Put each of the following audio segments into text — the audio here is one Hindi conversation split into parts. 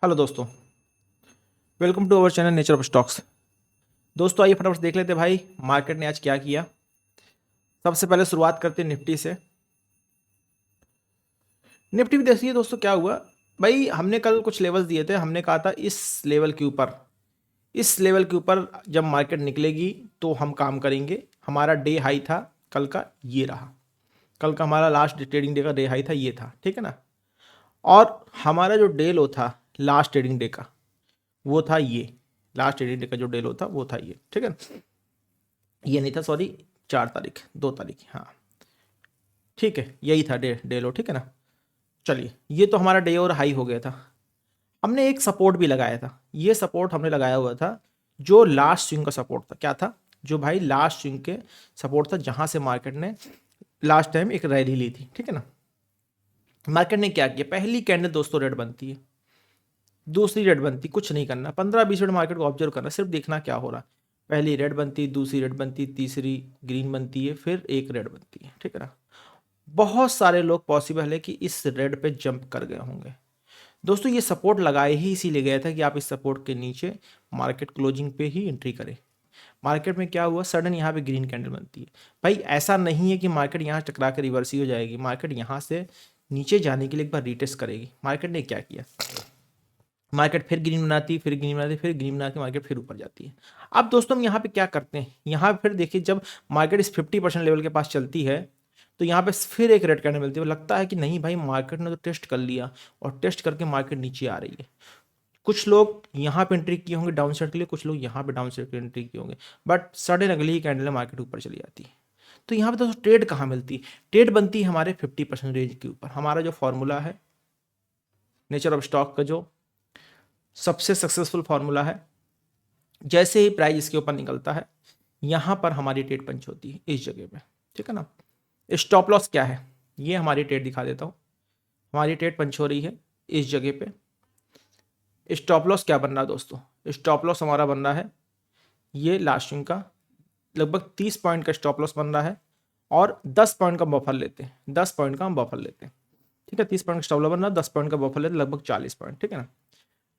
हेलो दोस्तों, welcome to our channel nature of stocks. दोस्तों आइए फटाफट देख लेते हैं भाई मार्केट ने आज क्या किया। सबसे पहले शुरुआत करते हैं निफ्टी से। निफ्टी भी देखिए दोस्तों क्या हुआ। भाई हमने कल कुछ लेवल्स दिए थे, हमने कहा था इस लेवल के ऊपर जब मार्केट निकलेगी तो हम काम करेंगे। हमारा डे हाई था कल का, ये रहा। कल का हमारा लास्ट ट्रेडिंग डे का डे हाई था, ये था, ठीक है ना। और हमारा जो डे लो था लास्ट ट्रेडिंग डे का, वो था ये। लास्ट ट्रेडिंग डे का जो डे लो था वो था ये, ठीक है ना। ये नहीं था, सॉरी, 4 तारीख, 2 तारीख, हाँ ठीक है, यही था डे लो, ठीक है ना। चलिए, ये तो हमारा डे और हाई हो गया था। हमने एक सपोर्ट भी लगाया था। ये सपोर्ट हमने लगाया हुआ था जो लास्ट स्विंग का सपोर्ट था। क्या था? जो भाई लास्ट स्विंग के सपोर्ट था, जहां से मार्केट ने लास्ट टाइम एक रैली ली थी, ठीक है ना। मार्केट ने क्या किया, पहली कैंडल दोस्तों रेड बनती है, दूसरी रेड बनती, कुछ नहीं करना, 15-20 मिनट मार्केट को ऑब्जर्व करना, सिर्फ देखना क्या हो रहा है। पहली रेड बनती, दूसरी रेड बनती, तीसरी ग्रीन बनती है, फिर एक रेड बनती है, ठीक है ना। बहुत सारे लोग पॉसिबल है कि इस रेड पे जंप कर गए होंगे। दोस्तों ये सपोर्ट लगाए ही इसीलिए गया था कि आप इस सपोर्ट के नीचे मार्केट क्लोजिंग पे ही एंट्री करें। मार्केट में क्या हुआ, सडन यहाँ पे ग्रीन कैंडल बनती है। भाई ऐसा नहीं है कि मार्केट यहाँ टकरा के रिवर्स ही हो जाएगी। मार्केट यहाँ से नीचे जाने के लिए एक बार रीटेस्ट करेगी। मार्केट ने क्या किया, मार्केट फिर ग्रीन बनाती, फिर ग्रीन बनाती, फिर ग्रीन बना के मार्केट फिर ऊपर जाती है। अब दोस्तों हम यहाँ पे क्या करते हैं, यहाँ पे फिर देखिए जब मार्केट इस 50% लेवल के पास चलती है तो यहाँ पे फिर एक रेड कैंडल मिलती है। लगता है कि नहीं भाई, मार्केट ने तो टेस्ट कर लिया और टेस्ट करके मार्केट नीचे आ रही है। कुछ लोग यहाँ पे एंट्री किए होंगे डाउन साइड के लिए, कुछ लोग यहाँ पे डाउन साइड के एंट्री किए होंगे, बट सडन अगली ही कैंडल मार्केट ऊपर चली जाती है। तो यहाँ पे दोस्तों ट्रेड कहाँ मिलती है? ट्रेड बनती है हमारे 50% रेंज के ऊपर। हमारा जो फॉर्मूला है नेचर ऑफ स्टॉक का, जो सबसे सक्सेसफुल फॉर्मूला है, जैसे ही प्राइस इसके ऊपर निकलता है यहाँ पर हमारी ट्रेड पंच होती है इस जगह पे, ठीक है ना। स्टॉप लॉस क्या है, ये हमारी ट्रेड दिखा देता हूँ। हमारी ट्रेड पंच हो रही है इस जगह पे। स्टॉप लॉस क्या बन रहा है दोस्तों, स्टॉप लॉस हमारा बन रहा है ये लास्ट स्विंग का, लगभग 30 पॉइंट का स्टॉप लॉस बन रहा है। और 10 पॉइंट का बफर लेते हैं, 10 पॉइंट का हम बफर लेते हैं, ठीक है। 30 पॉइंट का स्टॉप लॉस बन रहा है, 10 पॉइंट का बफर लेते हैं, लगभग 40 पॉइंट, ठीक है ना।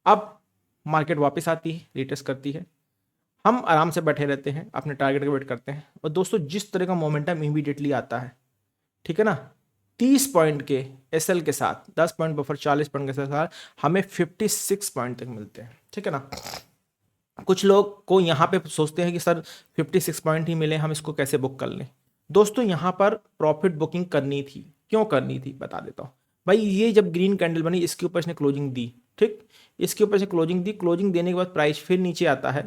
अब मार्केट वापस आती है, रिटेस्ट करती है, हम आराम से बैठे रहते हैं, अपने टारगेट का वेट करते हैं। और दोस्तों जिस तरह का मोमेंटम इमीडिएटली आता है, ठीक है ना, 30 पॉइंट के एसएल के साथ, 10 पॉइंट बफर, 40 पॉइंट के साथ हमें 56 पॉइंट तक मिलते हैं, ठीक है ना। कुछ लोग को यहाँ पे सोचते हैं कि सर 56 पॉइंट ही मिले, हम इसको कैसे बुक कर लें। दोस्तों यहाँ पर प्रॉफिट बुकिंग करनी थी। क्यों करनी थी बता देता हूँ। भाई ये जब ग्रीन कैंडल बनी, इसके ऊपर इसने क्लोजिंग दी, ठीक, इसके ऊपर से क्लोजिंग दी, क्लोजिंग देने के बाद प्राइस फिर नीचे आता है,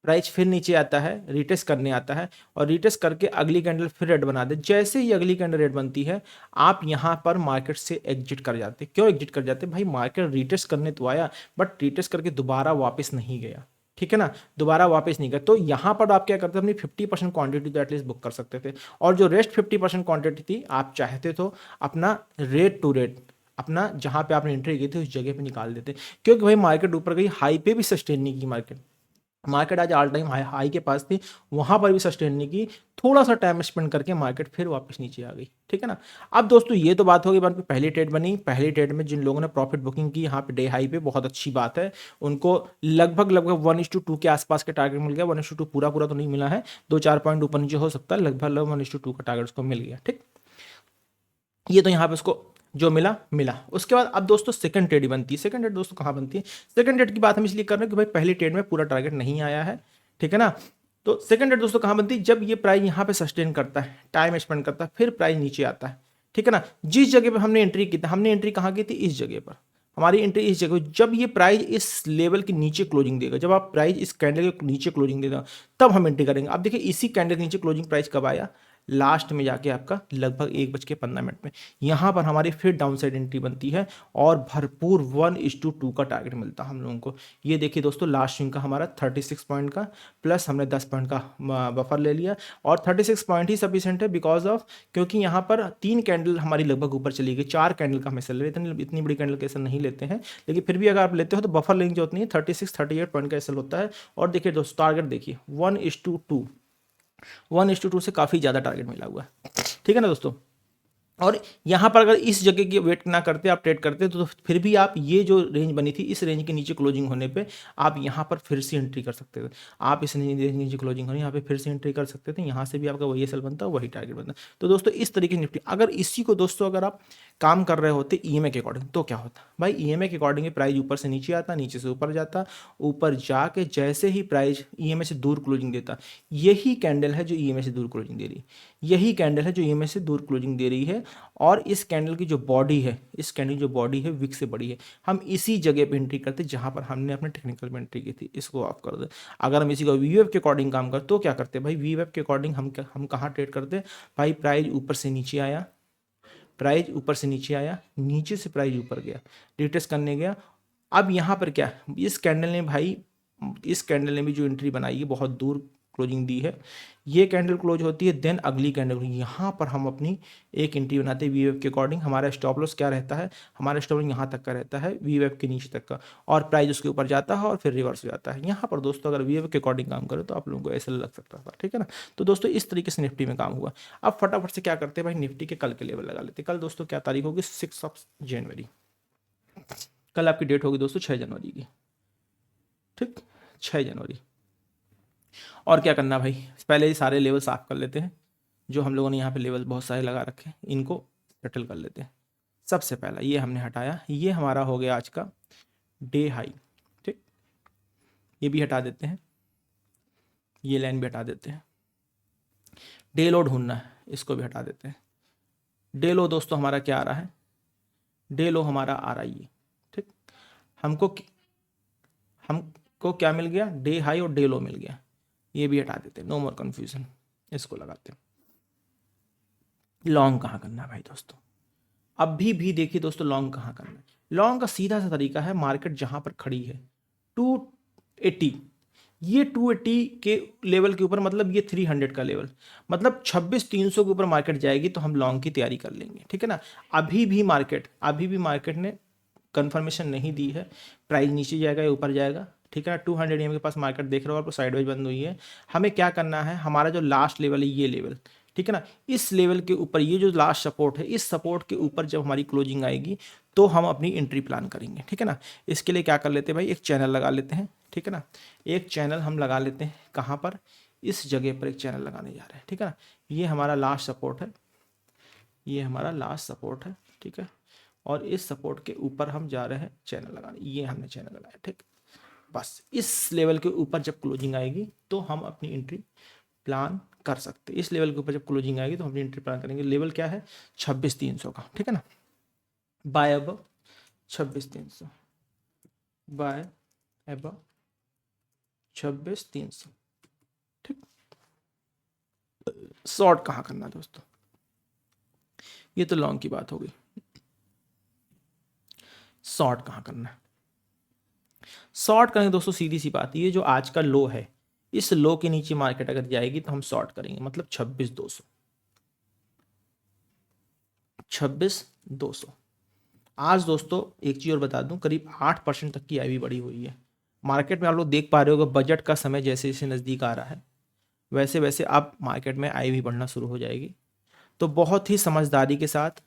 प्राइस फिर नीचे आता है, रिटेस्ट करने आता है, और रिटेस्ट करके अगली कैंडल फिर रेड बना दे। जैसे ही अगली कैंडल रेड बनती है, आप यहाँ पर मार्केट से एग्जिट कर जाते। क्यों एग्जिट कर जाते? भाई मार्केट रिटेस्ट करने तो आया, बट रिटेस्ट करके दोबारा वापस नहीं गया, ठीक है ना, दोबारा वापस नहीं गया। तो यहाँ पर आप क्या करते, अपनी 50% क्वांटिटी तो एटलीस्ट बुक कर सकते थे, और जो रेस्ट 50% क्वांटिटी थी, आप चाहते तो अपना रेट टू रेट, अपना जहाँ पे आपने एंट्री की थी उस जगह पे निकाल देते। क्योंकि भाई मार्केट ऊपर गई, हाई पे भी सस्टेन नहीं की मार्केट आज ऑल टाइम हाई के पास थी, वहां पर भी सस्टेन नहीं की, थोड़ा सा टाइम स्पेंड करके मार्केट फिर वापस नीचे आ गई, ठीक है ना। अब दोस्तों ये तो बात होगी, बात पे पहली ट्रेड बनी, पहली ट्रेड में जिन लोगों ने प्रॉफिट बुकिंग की यहाँ पे डे हाई पे, बहुत अच्छी बात है, उनको लगभग लगभग 1:2 के आसपास के टारगेट मिल गया। 1:2 पूरा पूरा तो नहीं मिला है, 2-4 पॉइंट ऊपर नीचे हो सकता है, लगभग 1:2 का टारगेट उसको मिल गया, ठीक। ये तो यहाँ पे उसको जो मिला मिला। उसके बाद अब दोस्तों सेकंड ट्रेड बनती है। सेकंड ट्रेड दोस्तों कहाँ बनती है, सेकंड ट्रेड की बात हम इसलिए कर रहे हैं कि भाई पहली ट्रेड में पूरा टारगेट नहीं आया है, ठीक है ना। तो सेकंड ट्रेड दोस्तों कहाँ बनती है, जब ये प्राइस यहाँ पे सस्टेन करता है, टाइम स्पेंड करता है, फिर प्राइस नीचे आता है, ठीक है ना। जिस जगह पे हमने एंट्री की थी, हमने एंट्री कहाँ की थी, इस जगह पर, हमारी एंट्री इस जगह। जब ये प्राइस इस लेवल के नीचे क्लोजिंग देगा, जब आप प्राइस इस कैंडल के नीचे क्लोजिंग देगा, तब हम एंट्री करेंगे। अब देखिए इसी कैंडल के नीचे क्लोजिंग प्राइस कब आया, लास्ट में जाके आपका लगभग 1:15 में। यहाँ पर हमारी फिर डाउन साइड एंट्री बनती है और भरपूर 1:2 का टारगेट मिलता है हम लोगों को। ये देखिए दोस्तों लास्ट स्विंग का हमारा 36 पॉइंट का, प्लस हमने 10 पॉइंट का बफर ले लिया, और 36 पॉइंट ही सफिशिएंट है, बिकॉज ऑफ क्योंकि यहाँ पर 3 कैंडल हमारी लगभग ऊपर चली गई, 4 कैंडल का हमें ले इतनी बड़ी कैंडल कैसे नहीं लेते हैं, लेकिन फिर भी अगर आप लेते हो तो बफर लेने की जरूरत नहीं है। 36-38 पॉइंट का एसएल होता है। और देखिए दोस्तों टारगेट देखिए 1:2, 1:2 से काफ़ी ज़्यादा टारगेट मिला हुआ है, ठीक है ना दोस्तों। और यहाँ पर अगर इस जगह की वेट ना करते आप ट्रेड करते तो फिर भी आप ये जो रेंज बनी थी इस रेंज के नीचे क्लोजिंग होने पे आप यहाँ पर फिर से एंट्री कर सकते थे। आप इस रेंज के नीचे क्लोजिंग होने यहाँ पे फिर से एंट्री कर सकते थे, यहाँ से भी आपका वही एसएल बनता वही टारगेट बनता। तो दोस्तों इस तरीके की निफ्टी, अगर इसी को दोस्तों अगर आप काम कर रहे होते ईएमए के अकॉर्डिंग तो क्या होता भाई, ईएमए के अकॉर्डिंग प्राइस ऊपर से नीचे आता, नीचे से ऊपर जाता, ऊपर जाके जैसे ही प्राइस ईएमए से दूर क्लोजिंग देता, यही कैंडल है जो ईएमए से दूर क्लोजिंग दे रही है, यही कैंडल है जो ईएमए से दूर क्लोजिंग दे रही है। और इस कैंडल की जो बॉडी है, इस कैंडल की जो बॉडी है विक से बड़ी है। हम इसी जगह पे एंट्री करते जहां पर हमने अपने टेक्निकल में एंट्री की थी। इसको ऑफ कर दे। अगर हम इसी को वीवेब के अकॉर्डिंग काम करते तो क्या करते भाई, वीवेब के अकॉर्डिंग हम कहाँ ट्रेड करते भाई, प्राइस ऊपर से नीचे आया, प्राइस ऊपर से नीचे आया, नीचे से प्राइस ऊपर गया, रिटेस्ट करने गया। अब यहाँ पर क्या, इस कैंडल ने भाई, इस कैंडल ने भी जो एंट्री बनाई है बहुत दूर क्लोजिंग दी है, ये कैंडल क्लोज होती है, देन अगली कैंडल यहाँ पर हम अपनी एक एंट्री बनाते हैं वीवेब के अकॉर्डिंग। हमारा स्टॉप लॉस क्या रहता है, हमारा स्टॉप लॉस यहाँ तक का रहता है, वीवेब के नीचे तक का, और प्राइस उसके ऊपर जाता है और फिर रिवर्स हो जाता है। यहाँ पर दोस्तों अगर वीवेब के अकॉर्डिंग काम करें तो आप लोगों को ऐसा लग सकता था, ठीक है ना। तो दोस्तों इस तरीके से निफ्टी में काम हुआ। अब फटाफट से क्या करते हैं भाई, निफ्टी के कल के लेवल लगा लेते हैं। कल दोस्तों क्या तारीख होगी, 6 जनवरी। कल आपकी डेट होगी दोस्तों 6 जनवरी की, ठीक, 6 जनवरी। और क्या करना भाई, पहले ही सारे लेवल साफ कर लेते हैं, जो हम लोगों ने यहाँ पे लेवल बहुत सारे लगा रखे हैं इनको सेटल कर लेते हैं। सबसे पहला ये हमने हटाया, ये हमारा हो गया आज का डे हाई, ठीक, ये भी हटा देते हैं, ये लाइन भी हटा देते हैं। डे लो ढूंढना है, इसको भी हटा देते हैं। डे लो दोस्तों हमारा क्या आ रहा है, डे लो हमारा आ रहा है ये, ठीक, हमको क्या मिल गया, डे हाई और डे लो मिल गया, ये भी हटा देते हैं, नो मोर कंफ्यूजन। इसको लगाते हैं। लॉन्ग कहाँ करना है भाई दोस्तों, अभी भी देखिए दोस्तों लॉन्ग कहाँ करना है। लॉन्ग का सीधा सा तरीका है, मार्केट जहां पर खड़ी है 280, ये 280 के लेवल के ऊपर, मतलब ये 300 का लेवल, मतलब 26,300 के ऊपर मार्केट जाएगी तो हम लॉन्ग की तैयारी कर लेंगे, ठीक है ना। अभी भी मार्केट ने कंफर्मेशन नहीं दी है, प्राइस नीचे जाएगा या ऊपर जाएगा, ठीक है ना। 200 EM के पास मार्केट देख रहे हो आप, साइडवेज बंद हुई है। हमें क्या करना है, हमारा जो लास्ट लेवल है ये लेवल, ठीक है ना, इस लेवल के ऊपर, ये जो लास्ट सपोर्ट है, इस सपोर्ट के ऊपर जब हमारी क्लोजिंग आएगी तो हम अपनी एंट्री प्लान करेंगे, ठीक है ना। इसके लिए क्या कर लेते हैं भाई, एक चैनल लगा लेते हैं, ठीक है ना। एक चैनल हम लगा लेते हैं, कहाँ पर, इस जगह पर एक चैनल लगाने जा रहे हैं, ठीक है ना। ये हमारा लास्ट सपोर्ट है, ये हमारा लास्ट सपोर्ट है, ठीक है। और इस सपोर्ट के ऊपर हम जा रहे हैं चैनल लगाने, ये हमने चैनल लगाया, ठीक। बस इस लेवल के ऊपर जब क्लोजिंग आएगी तो हम अपनी एंट्री प्लान कर सकते हैं। इस लेवल के ऊपर जब क्लोजिंग आएगी तो हम अपनी एंट्री प्लान करेंगे। लेवल क्या है, 26,300 का, ठीक है ना। बाय अब 26,300, बाय अब 26,300, ठीक। शॉर्ट कहाँ करना दोस्तों, ये तो लॉन्ग की बात हो गई। शॉर्ट कहाँ करना है, शॉर्ट करेंगे दोस्तों, सीधी सी बात, ये जो आज का लो है, इस लो के नीचे मार्केट अगर जाएगी तो हम शॉर्ट करेंगे, मतलब 26,200, 26,200। आज दोस्तों एक चीज़ और बता दूं, करीब 8% तक की आईवी बढ़ी हुई है मार्केट में। आप लोग देख पा रहे हो, बजट का समय जैसे जैसे नज़दीक आ रहा है वैसे वैसे आप मार्केट में आईवी बढ़ना शुरू हो जाएगी। तो बहुत ही समझदारी के साथ,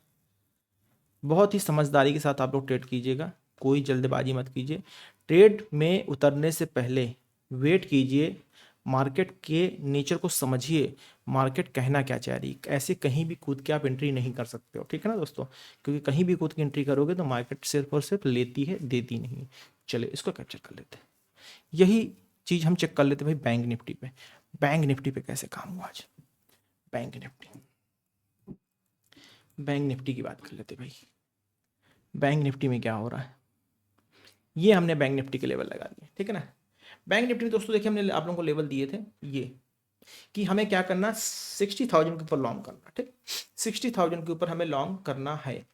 बहुत ही समझदारी के साथ आप लोग ट्रेड कीजिएगा, कोई जल्दबाजी मत कीजिए। ट्रेड में उतरने से पहले वेट कीजिए, मार्केट के नेचर को समझिए, मार्केट कहना क्या चाह रही है। ऐसे कहीं भी कूद के आप एंट्री नहीं कर सकते हो, ठीक है ना दोस्तों, क्योंकि कहीं भी कूद के एंट्री करोगे तो मार्केट सिर्फ और सिर्फ लेती है, देती नहीं। चलिए इसको कैप्चर कर लेते हैं। यही चीज़ हम चेक कर लेते हैं भाई बैंक निफ्टी पे। बैंक निफ्टी पे कैसे काम हुआ आज, बैंक निफ्टी, बैंक निफ्टी की बात कर लेते भाई। बैंक निफ्टी में क्या हो रहा है, ये हमने बैंक निफ्टी के लेवल लगा दिए, ठीक है ना। बैंक निफ्टी में दोस्तों देखिए हमने आप लोगों को लेवल दिए थे ये, कि हमें क्या करना, 60,000 के ऊपर लॉन्ग करना, ठीक, 60,000 के ऊपर हमें लॉन्ग करना है,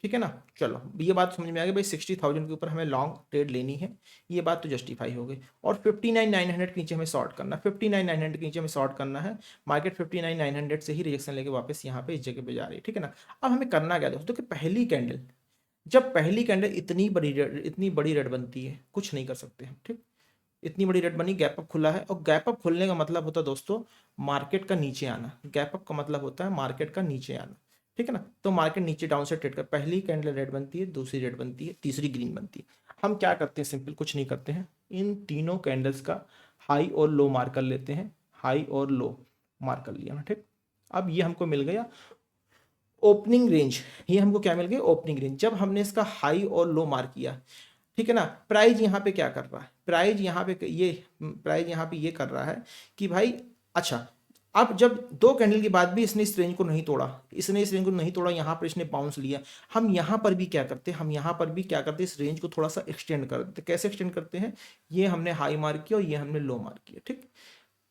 ठीक है ना। चलो ये बात समझ में आ गई भाई, 60,000 के ऊपर हमें लॉन्ग ट्रेड लेनी है, ये बात तो जस्टिफाई हो गई। और 59,900 के नीचे हमें शॉर्ट करना, 59,900 के नीचे हमें शॉर्ट करना है। मार्केट 59,900 से ही रिजेक्शन लेके वापस यहाँ पे इस जगह पे जा रही है, ठीक है ना। अब हमें करना क्या दोस्तों, कि पहली कैंडल, जब पहली कैंडल इतनी बड़ी रेड बनती है, कुछ नहीं कर सकते हम, ठीक। इतनी बड़ी रेड बनी, गैप अप खुला है, और गैप अप खुलने का मतलब होता है दोस्तों मार्केट का नीचे आना। गैप अप का मतलब होता है मार्केट का नीचे आना, ठीक है ना। तो मार्केट नीचे डाउन से ट्रेड कर, पहली कैंडल रेड बनती है, दूसरी रेड बनती है, तीसरी ग्रीन बनती है। हम क्या करते हैं, सिंपल कुछ नहीं करते हैं, इन तीनों कैंडल्स का हाई और लो मार्क कर लेते हैं, हाई और लो मार्क कर लिया ना, ठीक। अब ये हमको मिल गया ओपनिंग रेंज, ये हमको क्या मिल गया, ओपनिंग रेंज। जब हमने इसका हाई और लो मार्क किया, ठीक है ना, प्राइस यहाँ पे क्या कर रहा है, प्राइस यहाँ पे ये प्राइस यहाँ पे ये कर रहा है कि भाई अच्छा, अब जब दो कैंडल के बाद भी इसने इस रेंज को नहीं तोड़ा, इसने इस रेंज को नहीं तोड़ा, यहाँ पर इसने बाउंस लिया, हम यहाँ पर भी क्या करते हैं, हम यहाँ पर भी क्या करते हैं, इस रेंज को थोड़ा सा एक्सटेंड कर देते। कैसे एक्सटेंड करते हैं, ये हमने हाई मार्क किया और ये हमने लो मार्क किया, ठीक,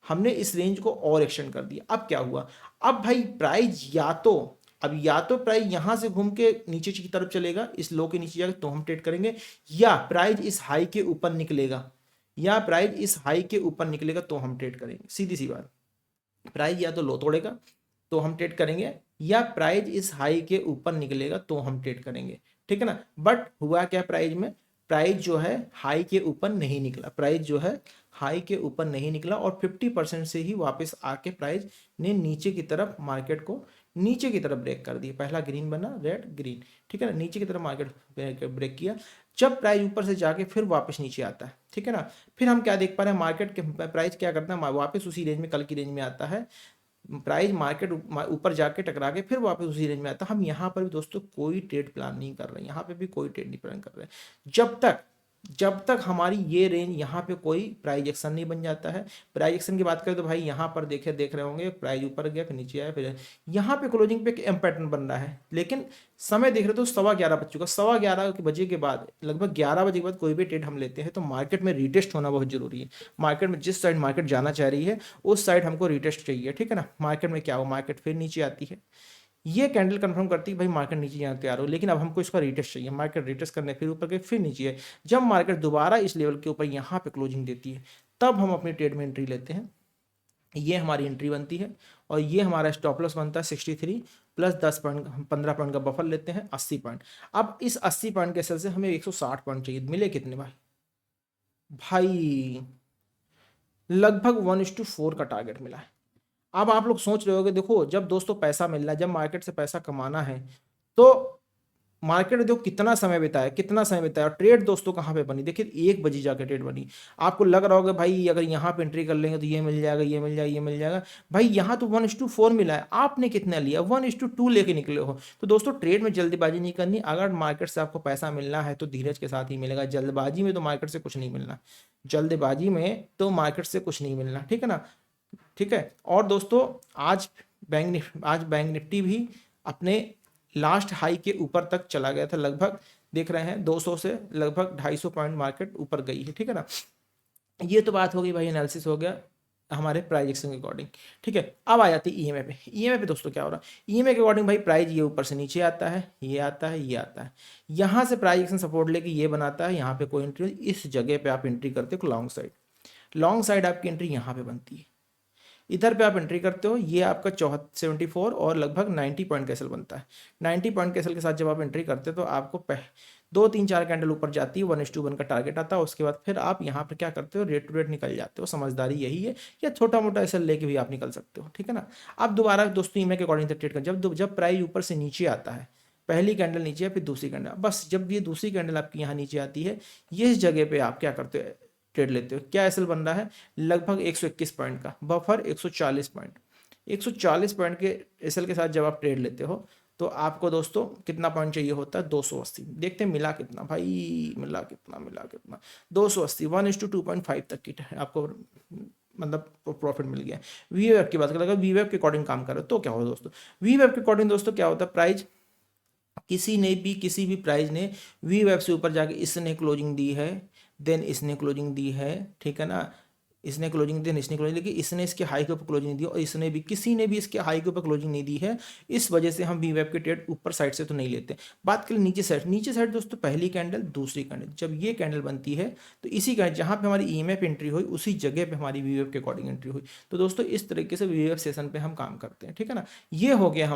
हमने इस रेंज को और एक्सटेंड कर दिया। अब क्या हुआ, अब भाई प्राइस या तो प्राइस यहां से घूम के नीचे की तरफ चलेगा, इस लो के नीचे जाएगा तो हम ट्रेड करेंगे, या प्राइस इस हाई के ऊपर निकलेगा, या प्राइस इस हाई के ऊपर निकलेगा तो हम ट्रेड करेंगे। सीधी सी बात, प्राइस या तो लो तोड़ेगा तो हम ट्रेड करेंगे, या प्राइस इस हाई के ऊपर निकलेगा तो हम ट्रेड करेंगे, ठीक है ना। बट हुआ क्या, प्राइस में प्राइस जो है हाई के ऊपर नहीं निकला, प्राइस जो है हाई के ऊपर नहीं निकला, और 50% से ही वापस आके प्राइस ने नीचे की तरफ मार्केट को नीचे की तरफ ब्रेक कर दिया। पहला ग्रीन बना, रेड ग्रीन, ठीक है ना, नीचे की तरफ मार्केट ब्रेक किया। जब प्राइस ऊपर से जाके फिर वापस नीचे आता है, ठीक है ना, फिर हम क्या देख पा रहे हैं, मार्केट के प्राइस क्या करता है, वापस उसी रेंज में, कल की रेंज में आता है, प्राइस मार्केट ऊपर जाके टकरा के फिर वापस उसी रेंज में आता है। हम यहाँ पर भी दोस्तों कोई ट्रेड प्लान नहीं कर रहे हैं, यहाँ पे भी कोई ट्रेड नहीं प्लान कर रहे हैं, जब तक हमारी ये रेंज यहाँ पे कोई प्राइस एक्शन नहीं बन जाता है। प्राइस एक्शन की बात करें तो भाई यहाँ पर देख रहे होंगे, प्राइस ऊपर गया, फिर नीचे आया, फिर यहाँ पे क्लोजिंग पे एक पैटर्न बन रहा है, लेकिन समय देख रहे तो 11:15 बज चुका। 11:15 के बजे के बाद, लगभग 11 बजे के बाद कोई भी ट्रेड हम लेते हैं तो मार्केट में रिटेस्ट होना बहुत जरूरी है। मार्केट में जिस साइड मार्केट जाना चाह रही है उस साइड हमको रिटेस्ट चाहिए, ठीक है ना। मार्केट में क्या हो, मार्केट फिर नीचे आती है, ये कैंडल कंफर्म करती है भाई मार्केट नीचे जाने तैयार हो, लेकिन अब हमको इसका रिटेस्ट चाहिए, मार्केट रिटेस्ट करने फिर ऊपर गए, फिर नीचे है। जब मार्केट दोबारा इस लेवल के ऊपर यहाँ पे क्लोजिंग देती है, तब हम अपनी ट्रेड में एंट्री लेते हैं, ये हमारी एंट्री बनती है, और ये हमारा स्टॉप लॉस बनता है 63 प्लस 10 पॉइंट, 15 पॉइंट का बफर लेते हैं, 80 पॉइंट। अब इस 80 पॉइंट के सेल से हमें 160 पॉइंट चाहिए, मिले कितने भाई, भाई लगभग 1:4 का टारगेट मिला है। अब आप लोग सोच रहे होगे, देखो जब दोस्तों पैसा मिल रहा है, जब मार्केट से पैसा कमाना है, तो मार्केट में देखो कितना समय बिताया, ट्रेड दोस्तों कहाँ पे बनी, देखिए 1 बजे जाकर ट्रेड बनी। आपको लग रहा होगा भाई अगर यहाँ पे एंट्री कर लेंगे तो ये मिल जाएगा, ये मिल जाएगा, ये मिल जाएगा, भाई यहाँ तो 1:4 मिला है, आपने कितना लिया, 1:2 लेके निकले हो। तो दोस्तों ट्रेड में जल्दबाजी नहीं करनी, अगर मार्केट से आपको पैसा मिलना है तो धीरज के साथ ही मिलेगा, जल्दबाजी में तो मार्केट से कुछ नहीं मिलना, जल्दबाजी में तो मार्केट से कुछ नहीं मिलना, ठीक है ना, ठीक है। और दोस्तों आज बैंक निफ्टी भी अपने लास्ट हाई के ऊपर तक चला गया था, लगभग देख रहे हैं 200 से लगभग 250 पॉइंट मार्केट ऊपर गई है, ठीक है ना। ये तो बात हो गई भाई, एनालिसिस हो गया हमारे प्राइस एक्शन के अकॉर्डिंग, ठीक है। अब आ जाती है ईएमए पे। ईएमए पे दोस्तों क्या हो रहा है, ईएमए के अकॉर्डिंग भाई प्राइस ये ऊपर से नीचे आता है, ये आता है, ये आता है, यहाँ से प्राइस एक्शन सपोर्ट लेके ये बनाता है, यहाँ पे कोई एंट्री, इस जगह पे आप एंट्री करते हो लॉन्ग साइड आपकी एंट्री यहाँ पे बनती है, इधर पे आप एंट्री करते हो, ये आपका 74 और लगभग 90 पॉइंट कैसल बनता है। 90 पॉइंट कैसल के साथ जब आप एंट्री करते हो तो आपको 2 3 4 कैंडल ऊपर जाती है, 1:1 का टारगेट आता है, उसके बाद फिर आप यहाँ पे क्या करते हो, रेट टू रेट निकल जाते हो, समझदारी यही है, या छोटा मोटा एसल लेके भी आप निकल सकते हो, ठीक है ना। अब दोबारा दोस्तों ईएमए के अकॉर्डिंग ट्रेड कर, जब प्राइस ऊपर से नीचे आता है, पहली कैंडल नीचे है, फिर दूसरी कैंडल, बस जब ये दूसरी कैंडल आपकी यहाँ नीचे आती है, ये इस जगह पे आप क्या करते हो, ट्रेड लेते हो। क्या एसएल बन रहा है, लगभग 121 पॉइंट का बफर, 140 पॉइंट, 140 पॉइंट के एसएल के साथ जब आप ट्रेड लेते हो तो आपको दोस्तों कितना पॉइंट चाहिए होता है, 280। देखते हैं मिला कितना भाई, मिला कितना 280, 1:2.5 तक की आपको मतलब प्रॉफिट मिल गया। वी वेब की बात करें, वी वेब के अकॉर्डिंग काम करो तो क्या होगा दोस्तों, वी वेब के अकॉर्डिंग दोस्तों क्या होता है, प्राइस किसी भी प्राइस ने वी वेब से ऊपर जाके इसने क्लोजिंग दी है, देन इसने क्लोजिंग दी है, ठीक है ना, इसने क्लोजिंग दी, इसने क्लोजिंग, लेकिन इसने इसके हाई के ऊपर क्लोजिंग नहीं दी, और इसने भी किसी ने भी इसके हाई के ऊपर क्लोजिंग नहीं दी है, इस वजह से हम वी वेब के ट्रेड ऊपर साइड से तो नहीं लेते। बात करें नीचे साइड दोस्तों, पहली कैंडल दूसरी कैंडल, जब ये कैंडल बनती है तो इसी कैंडल जहाँ पे हमारी ईएमए पे एंट्री हुई उसी जगह पे हमारी वी वेब के अकॉर्डिंग एंट्री हुई। तो दोस्तों इस तरीके से वी वेब सेशन पे हम काम करते हैं, ठीक है ना। ये हो गया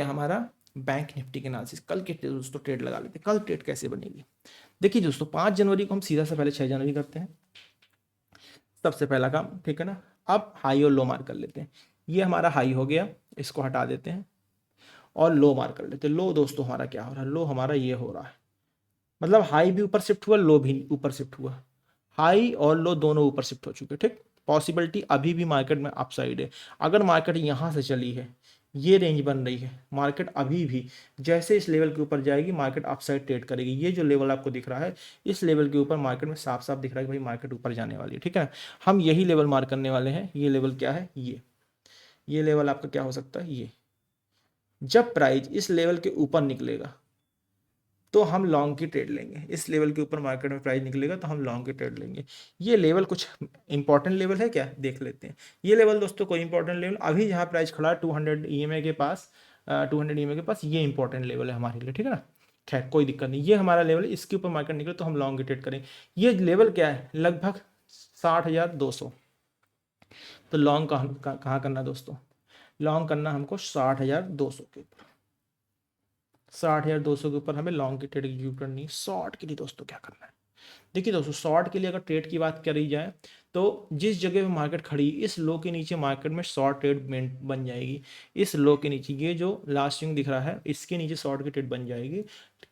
हमारा बैंक निफ्टी के एनालिसिस। कल के दोस्तों ट्रेड लगा लेते हैं, कल ट्रेड कैसे बनेगी। देखिए दोस्तों 5 जनवरी को हम सीधा से पहले 6 जनवरी करते हैं, सबसे पहला काम, ठीक है ना। अब हाई और लो मार्क कर लेते हैं, ये हमारा हाई हो गया, इसको हटा देते हैं, और लो मार्क कर लेते हैं। लो दोस्तों हमारा क्या हो रहा है, लो हमारा ये हो रहा है, मतलब हाई भी ऊपर शिफ्ट हुआ, लो भी ऊपर शिफ्ट हुआ, हाई और लो दोनों ऊपर शिफ्ट हो चुके। ठीक, पॉसिबिलिटी अभी भी मार्केट में अपसाइड है। अगर मार्केट यहाँ से चली है, ये रेंज बन रही है, मार्केट अभी भी जैसे इस लेवल के ऊपर जाएगी मार्केट अपसाइड ट्रेड करेगी। ये जो लेवल आपको दिख रहा है, इस लेवल के ऊपर मार्केट में साफ साफ दिख रहा है कि भाई मार्केट ऊपर जाने वाली है। ठीक है, हम यही लेवल मार्क करने वाले हैं। ये लेवल क्या है, ये लेवल आपका क्या हो सकता है, ये जब प्राइस इस लेवल के ऊपर निकलेगा तो हम लॉन्ग की ट्रेड लेंगे। इस लेवल के ऊपर मार्केट में प्राइस निकलेगा तो हम लॉन्ग की ट्रेड लेंगे। ये लेवल कुछ इंपॉर्टेंट लेवल है क्या, देख लेते हैं। ये लेवल दोस्तों कोई इंपॉर्टेंट लेवल, अभी जहाँ प्राइस खड़ा है 200 EMA के पास, 200 EMA के पास, ये इंपॉर्टेंट लेवल है हमारे लिए। ठीक है ना, खैर कोई दिक्कत नहीं, ये हमारा लेवल है, इसके ऊपर मार्केट निकले तो हम लॉन्ग की ट्रेड करेंगे। ये लेवल क्या है, लगभग 60,200। तो लॉन्ग कहाँ करना दोस्तों, लॉन्ग करना हमको 60,200 के ऊपर, 60,200 के ऊपर हमें लॉन्ग की ट्रेड एग्जीक्यूट करनी है। शॉर्ट के लिए दोस्तों क्या करना है, देखिए दोस्तों शॉर्ट के लिए अगर ट्रेड की बात करी जाए तो जिस जगह पे मार्केट खड़ी, इस लो के नीचे मार्केट में शॉर्ट ट्रेड बन जाएगी। इस लो के नीचे ये जो लास्ट स्विंग दिख रहा है, इसके नीचे शॉर्ट की ट्रेड बन जाएगी।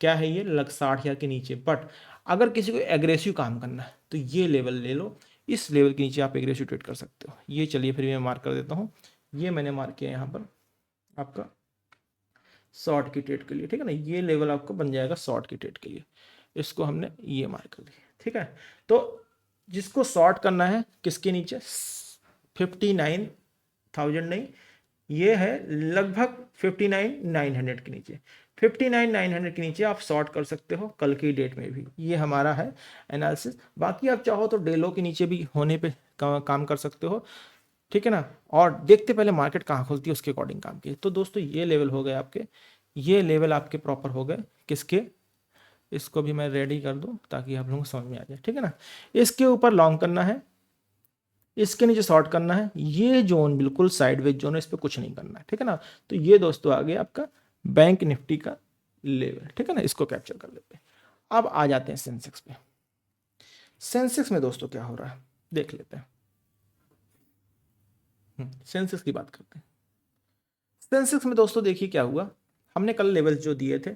क्या है ये, लग 60,000 के नीचे। बट अगर किसी को एग्रेसिव काम करना है तो ये लेवल ले लो, इस लेवल के नीचे आप एग्रेसिव ट्रेड कर सकते हो। ये चलिए फिर मैं मार्क कर देता हूँ, ये मैंने मार्क किया यहाँ पर आपका शॉर्ट की ट्रेड के लिए। ठीक है ना, ये लेवल आपको बन जाएगा शॉर्ट की ट्रेड के लिए, इसको हमने ये मार्क कर दिया। ठीक है, तो जिसको शॉर्ट करना है किसके नीचे, 59,000 नहीं, ये है लगभग 59,900 के नीचे। 59,900 के नीचे आप शॉर्ट कर सकते हो कल की डेट में भी। ये हमारा है एनालिसिस। बाकी आप चाहो तो डेलो के नीचे भी होने पे काम कर सकते हो। ठीक है ना, और देखते पहले मार्केट कहाँ खुलती है उसके अकॉर्डिंग काम किए। तो दोस्तों ये लेवल हो गए आपके, ये लेवल आपके प्रॉपर हो गए किसके, इसको भी मैं रेडी कर दूं ताकि आप लोगों को समझ में आ जाए। ठीक है ना, इसके ऊपर लॉन्ग करना है, इसके नीचे शॉर्ट करना है। ये जोन बिल्कुल साइडवेज जोन है, इस पर कुछ नहीं करना है। ठीक है ना, तो ये दोस्तों आ गया आपका बैंक निफ्टी का लेवल। ठीक है ना, इसको कैप्चर कर लेते हैं। अब आ जाते हैं सेंसेक्स पे। सेंसेक्स में दोस्तों क्या हो रहा है देख लेते हैं। सेंसेक्स की बात करते हैं। सेंसेक्स में दोस्तों देखिए क्या हुआ, हमने कल लेवल जो दिए थे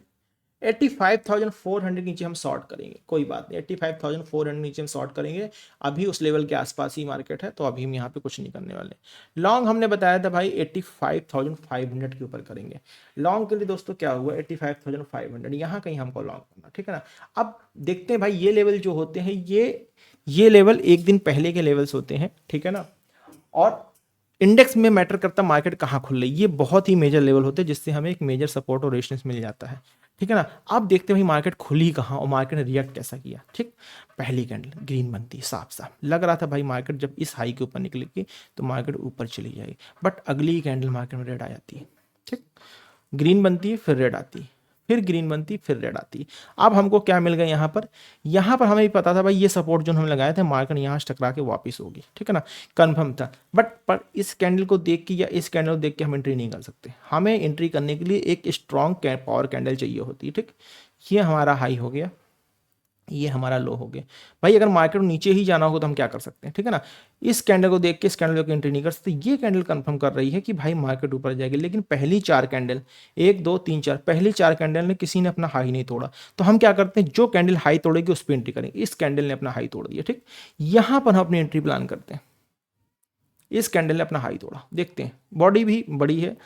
85,400 नीचे हम शॉर्ट करेंगे, कोई बात नहीं, 85,400 नीचे हम शॉर्ट करेंगे। अभी उस लेवल के आसपास ही मार्केट है तो अभी हम यहाँ पे कुछ नहीं करने वाले। लॉन्ग हमने बताया था भाई 85,500 के ऊपर करेंगे। लॉन्ग के लिए दोस्तों क्या हुआ, 85,500 यहाँ कहीं हमको लॉन्ग करना। ठीक है ना, अब देखते हैं भाई ये लेवल जो होते हैं, ये लेवल एक दिन पहले के लेवल्स होते हैं। ठीक है ना, और इंडेक्स में मैटर करता मार्केट कहाँ खुल रही है, ये बहुत ही मेजर लेवल होते हैं जिससे हमें एक मेजर सपोर्ट और रेजिस्टेंस मिल जाता है। ठीक है ना, आप देखते हैं भाई मार्केट खुली कहाँ और मार्केट ने रिएक्ट कैसा किया। ठीक, पहली कैंडल ग्रीन बनती है, साफ साफ लग रहा था भाई मार्केट जब इस हाई के ऊपर निकलेगी तो मार्केट ऊपर चली जाएगी। बट अगली कैंडल मार्केट में रेड आ जाती है। ठीक, ग्रीन बनती है फिर रेड आती है, फिर ग्रीन बनती फिर रेड आती। अब हमको क्या मिल गया यहाँ पर हमें भी पता था भाई ये सपोर्ट जो हम लगाए थे मार्केट यहाँ से टकरा के वापस होगी। ठीक है ना, कंफर्म था। बट पर इस कैंडल को देख के या इस कैंडल को देख के हम एंट्री नहीं कर सकते। हमें एंट्री करने के लिए एक स्ट्रॉन्ग पावर कैंडल चाहिए होती है। ठीक, ये हमारा हाई हो गया, ये हमारा लो हो गया। भाई अगर मार्केट नीचे ही जाना हो तो हम क्या कर सकते हैं। ठीक है ना, इस कैंडल को देख के इस कैंडल को एंट्री नहीं कर सकते। ये कैंडल कंफर्म कर रही है कि भाई मार्केट ऊपर जाएगी, लेकिन पहली चार कैंडल 1 2 3 4 पहली चार कैंडल ने किसी ने अपना हाई नहीं तोड़ा। तो हम क्या करते हैं, जो कैंडल हाई तोड़ेगी उस पर एंट्री करेंगे। इस कैंडल ने अपना हाई तोड़ दिया। ठीक, यहां पर हम अपनी एंट्री प्लान करते हैं। इस कैंडल ने अपना हाई तोड़ा, देखते हैं बॉडी भी बड़ी है।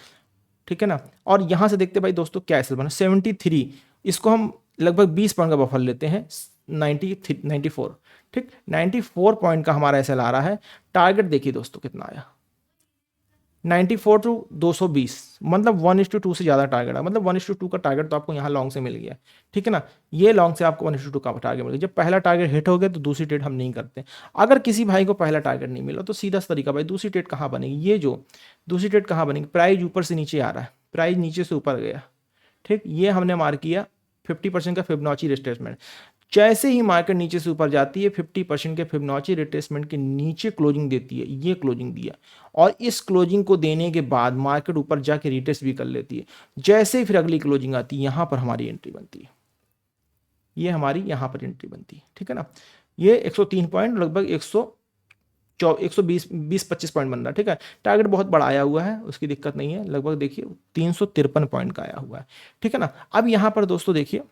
ठीक है ना, और यहां से देखते हैं भाई दोस्तों क्या एसएल बना 73, इसको हम लगभग 20 पॉइंट का बफर लेते हैं 94। ठीक, 94 पॉइंट का हमारा एसएल आ रहा है। टारगेट देखिए दोस्तों कितना आया, 94 टू 220, मतलब 1:2 से ज़्यादा टारगेट है। मतलब 1:2 का टारगेट तो आपको यहाँ लॉन्ग से मिल गया। ठीक है ना, ये लॉन्ग से आपको 1:2 का टारगेट मिल गया। जब पहला टारगेट हिट हो गया तो दूसरी ट्रेड हम नहीं करते। अगर किसी भाई को पहला टारगेट नहीं मिला तो सीधा तरीका भाई दूसरी ट्रेड कहाँ बनेगी, ये जो दूसरी ट्रेड कहाँ बनेगी, प्राइस ऊपर से नीचे आ रहा है, प्राइस नीचे से ऊपर गया। ठीक, ये हमने मार्क किया 50% का फिबोनाची रिट्रेसमेंट। जैसे ही मार्केट नीचे से ऊपर जाती है 50% के फिबोनाची रिट्रेसमेंट के नीचे क्लोजिंग देती है, ये क्लोजिंग दिया, और इस क्लोजिंग को देने के बाद मार्केट ऊपर जाके रिटेस्ट भी कर लेती है। जैसे ही फिर अगली क्लोजिंग आती है यहां पर हमारी एंट्री बनती है, ये हमारी यहां पर एंट्री बनती है। ठीक है ना, ये 103 पॉइंट लगभग 120-25 पॉइंट बन रहा है, ठीक है। टारगेट बहुत बड़ा आया हुआ है, उसकी दिक्कत नहीं है, लगभग देखिए 353 पॉइंट का आया हुआ है, ठीक है ना। अब यहाँ पर दोस्तों देखिए,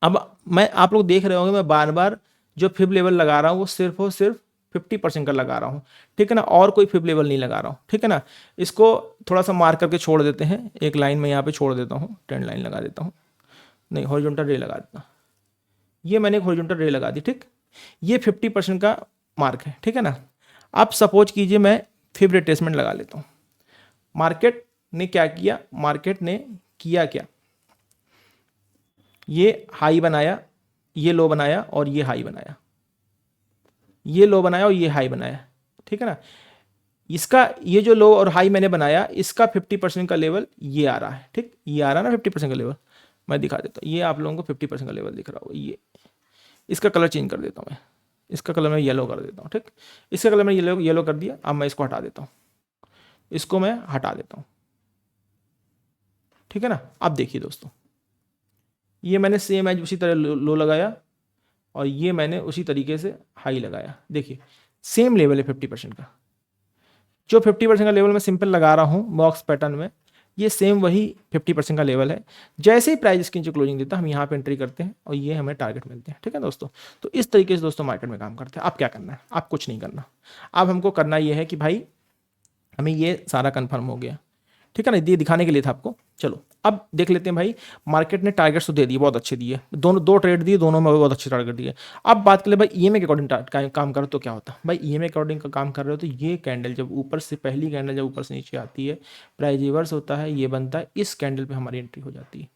अब मैं, आप लोग देख रहे होंगे मैं बार बार जो फिब लेवल लगा रहा हूँ वो सिर्फ और सिर्फ 50% का लगा रहा हूँ, ठीक है ना, और कोई फिब लेवल नहीं लगा रहा हूँ, ठीक है ना। इसको थोड़ा सा मार्क करके छोड़ देते हैं, एक लाइन में यहाँ पे छोड़ देता हूँ, ट्रेंड लाइन लगा देता हूँ, नहीं हॉरिजॉन्टल रे लगा देता हूँ, ये मैंने एक हॉरिजॉन्टल रे लगा दी, ठीक। ये 50% का मार्क है, ठीक है ना। अब सपोज कीजिए मैं फिब रिट्रेसमेंट लगा लेता हूँ। मार्केट ने क्या किया, मार्केट ने किया क्या, ये हाई बनाया, ये लो बनाया और ये हाई बनाया, ये लो बनाया और ये हाई बनाया, ठीक है ना। इसका ये जो लो और हाई मैंने बनाया, इसका 50% का लेवल ये आ रहा है, ठीक, ये आ रहा है ना 50% का लेवल, मैं दिखा देता हूँ, ये आप लोगों को 50% का लेवल दिख रहा होगा, ये, इसका कलर चेंज कर देता हूँ मैं, इसका कलर मैं येलो कर देता हूँ, ठीक। इसका कलर मैं येलो कर दिया। अब मैं इसको हटा देता हूँ, इसको मैं हटा देता हूँ, ठीक है ना। अब देखिए दोस्तों, ये मैंने सेम एज उसी तरह लो लगाया और ये मैंने उसी तरीके से हाई लगाया, देखिए सेम लेवल है 50% का। जो 50% का लेवल मैं सिंपल लगा रहा हूँ बॉक्स पैटर्न में, ये सेम वही 50% का लेवल है। जैसे ही प्राइस इसकी नीचे क्लोजिंग देता है, हम यहाँ पे एंट्री करते हैं और ये हमें टारगेट मिलते हैं, ठीक है दोस्तों। तो इस तरीके से दोस्तों मार्केट में काम करते हैं। आप क्या करना है, आप कुछ नहीं करना, अब हमको करना ये है कि भाई हमें ये सारा कन्फर्म हो गया, ठीक है ना, ये दिखाने के लिए था आपको। चलो अब देख लेते हैं भाई, मार्केट ने टारगेट्स तो दे दिए, बहुत अच्छे दिए, दोनों दो ट्रेड दिए, दोनों में बहुत अच्छे टारगेट दिए। अब बात कर ले भाई ईएमए के अकॉर्डिंग काम करो तो क्या होता है भाई, ईएमए के अकॉर्डिंग का काम कर रहे हो तो ये कैंडल जब ऊपर से, पहली कैंडल जब ऊपर से नीचे आती है, प्राइस रिवर्स होता है, ये बनता है, इस कैंडल पे हमारी एंट्री हो जाती है।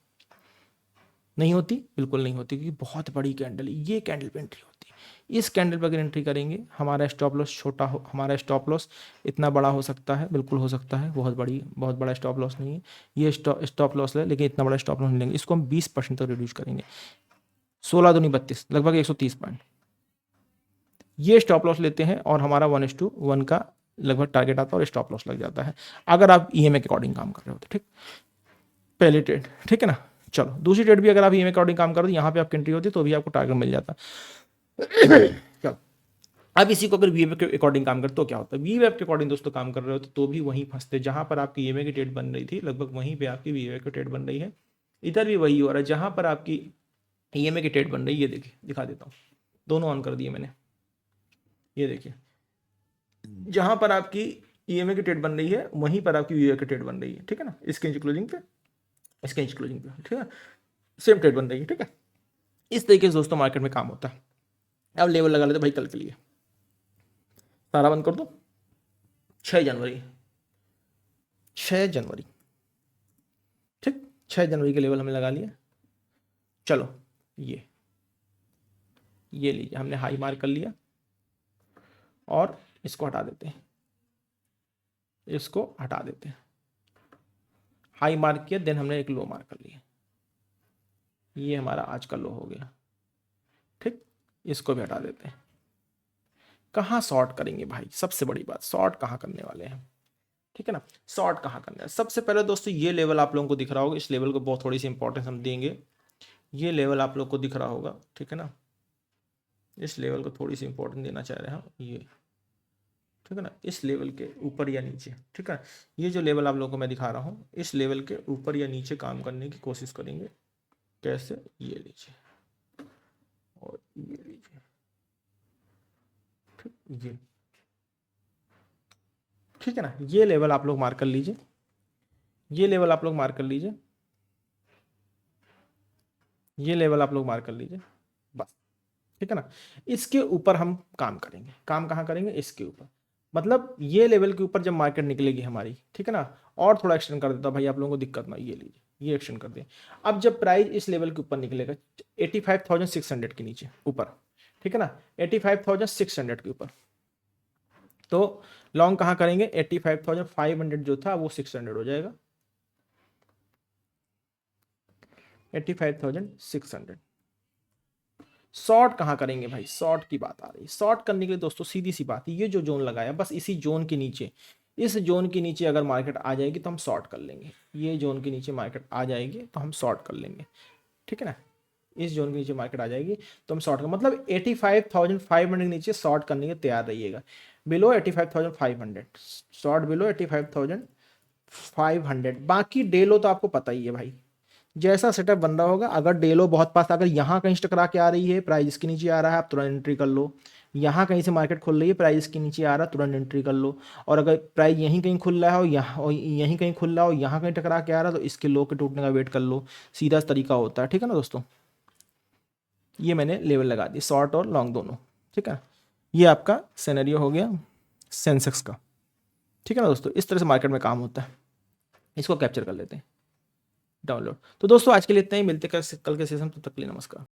नहीं होती, बिल्कुल नहीं होती, क्योंकि बहुत बड़ी कैंडल है, ये कैंडल पे एंट्री होती है। इस कैंडल पर अगर एंट्री करेंगे, हमारा स्टॉप लॉस छोटा हो, हमारा स्टॉप लॉस इतना बड़ा हो सकता है, बिल्कुल हो सकता है, बहुत बड़ा स्टॉप लॉस नहीं है ये, स्टॉप लॉस है लेकिन इतना बड़ा स्टॉप लॉस नहीं लेंगे, इसको हम 20% तक रिड्यूस करेंगे। 16 दूनी 32, लगभग 130 पॉइंट ये स्टॉप लॉस लेते हैं, और हमारा 1:1 का लगभग टारगेट आता है और स्टॉप लॉस लग जाता है, अगर आप ईएमए के अकॉर्डिंग काम कर रहे हो तो, ठीक। पहली ट्रेड, ठीक है ना। चलो दूसरी ट्रेड भी अगर आप ईएमए के अकॉर्डिंग काम करो तो यहाँ पे आपकी एंट्री होती है, तो भी आपको टारगेट मिल जाता है। चलो अब इसी को अगर वी वेब के अकॉर्डिंग काम करते तो क्या होता है, वी वेब के अकॉर्डिंग दोस्तों काम कर रहे हो तो भी वहीं फंसते, जहां पर आपकी ईएमए की ट्रेड बन रही थी लगभग वहीं पे आपकी वी वेब की ट्रेड बन रही है। इधर भी वही हो रहा है, जहां पर आपकी ईएमए की ट्रेड बन रही है, ये देखिए दिखा देता हूँ, दोनों ऑन कर दिए मैंने, ये देखिए जहां पर आपकी ईएमए की ट्रेड बन रही है वहीं पर आपकी वी वेब की ट्रेड बन रही है, ठीक है ना। इसके नीचे क्लोजिंग पे, इसके नीचे क्लोजिंग पे, ठीक है, सेम ट्रेड बन रही है, ठीक है। इस तरीके से दोस्तों मार्केट में काम होता है। अब लेवल लगा लेते भाई कल के लिए, सारा बंद कर दो। 6 जनवरी, 6 जनवरी, ठीक, 6 जनवरी के लेवल हमने लगा लिया। चलो ये लीजिए, हमने हाई मार्क कर लिया और इसको हटा देते हैं, इसको हटा देते हैं। हाई मार्क किया, देन हमने एक लो मार्क कर लिया, ये हमारा आज का लो हो गया, ठीक। इसको भी हटा देते हैं। कहाँ शॉर्ट करेंगे भाई, सबसे बड़ी बात, शॉर्ट कहाँ करने वाले हैं, ठीक है ना। शॉर्ट कहाँ करना है, सबसे पहले दोस्तों ये लेवल आप लोगों को दिख रहा होगा, इस लेवल को बहुत थोड़ी सी इंपॉर्टेंस हम देंगे। ये लेवल आप लोग को दिख रहा होगा, ठीक है ना, इस लेवल को थोड़ी सी इंपॉर्टेंस देना चाह रहे हैं हम, ये, ठीक है ना, इस लेवल के ऊपर या नीचे, ठीक है। ये जो लेवल आप लोगों को मैं दिखा रहा हूँ, इस लेवल के ऊपर या नीचे काम करने की कोशिश करेंगे। कैसे, ये लीजिए और ये लीजिए, ठीक, ये, ठीक है ना। ये लेवल आप लोग मार्क कर लीजिए, ये लेवल आप लोग मार्क कर लीजिए, ये लेवल आप लोग मार्क कर लीजिए, बस, ठीक है ना। इसके ऊपर हम काम करेंगे, काम कहाँ करेंगे, इसके ऊपर, मतलब ये लेवल के ऊपर जब मार्केट निकलेगी हमारी, ठीक है ना। और थोड़ा एक्सटेंड कर देता भाई, आप लोगों को दिक्कत ना, ये लीजिए, ये एक्सटेंड कर दें। अब जब प्राइस इस लेवल के ऊपर निकलेगा 85,600 के नीचे ऊपर, ठीक है ना, 85,600 के ऊपर, तो लॉन्ग कहाँ करेंगे, 85,500 जो था वो 600 हो जाएगा, 85,600। शॉर्ट कहाँ करेंगे भाई, शॉर्ट की बात आ रही है। शॉर्ट करने के लिए दोस्तों सीधी सी बात है, ये जो जोन लगाया बस इसी जोन के नीचे, इस जोन के नीचे अगर मार्केट आ जाएगी तो हम शॉर्ट कर लेंगे, ये जोन के नीचे मार्केट आ जाएगी तो हम शॉर्ट कर लेंगे, ठीक है ना। इस जोन के नीचे मार्केट आ जाएगी तो हम शॉर्ट का मतलब 85,500 के नीचे शॉर्ट करने के तैयार रहिएगा। Below 85,500, short below 85,500। बाकी डेलो तो आपको पता ही है भाई, जैसा सेटअप बन रहा होगा। अगर डेलो बहुत पास, अगर यहाँ कहीं टकरा के आ रही है, प्राइस इसके नीचे आ रहा है, आप तुरंत एंट्री कर लो। यहाँ कहीं से मार्केट खुल रही है, प्राइस इसके नीचे आ रहा है, तुरंत एंट्री कर लो। और अगर प्राइस यहीं कहीं खुल रहा हो, यहाँ और यहीं कहीं खुल रहा हो, यहाँ कहीं टकरा के आ रहा है, तो इसके लो के टूटने का वेट कर लो। सीधा तरीका होता है, ठीक है ना दोस्तों। ये मैंने लेवल लगा दी, शॉर्ट और लॉन्ग दोनों, ठीक है। ये आपका सिनेरियो हो गया सेंसेक्स का, ठीक है ना दोस्तों। इस तरह से मार्केट में काम होता है, इसको कैप्चर कर लेते हैं डाउनलोड। तो दोस्तों आज के लिए इतना ही, मिलते हैं कल के सेशन, तब तक के लिए नमस्कार।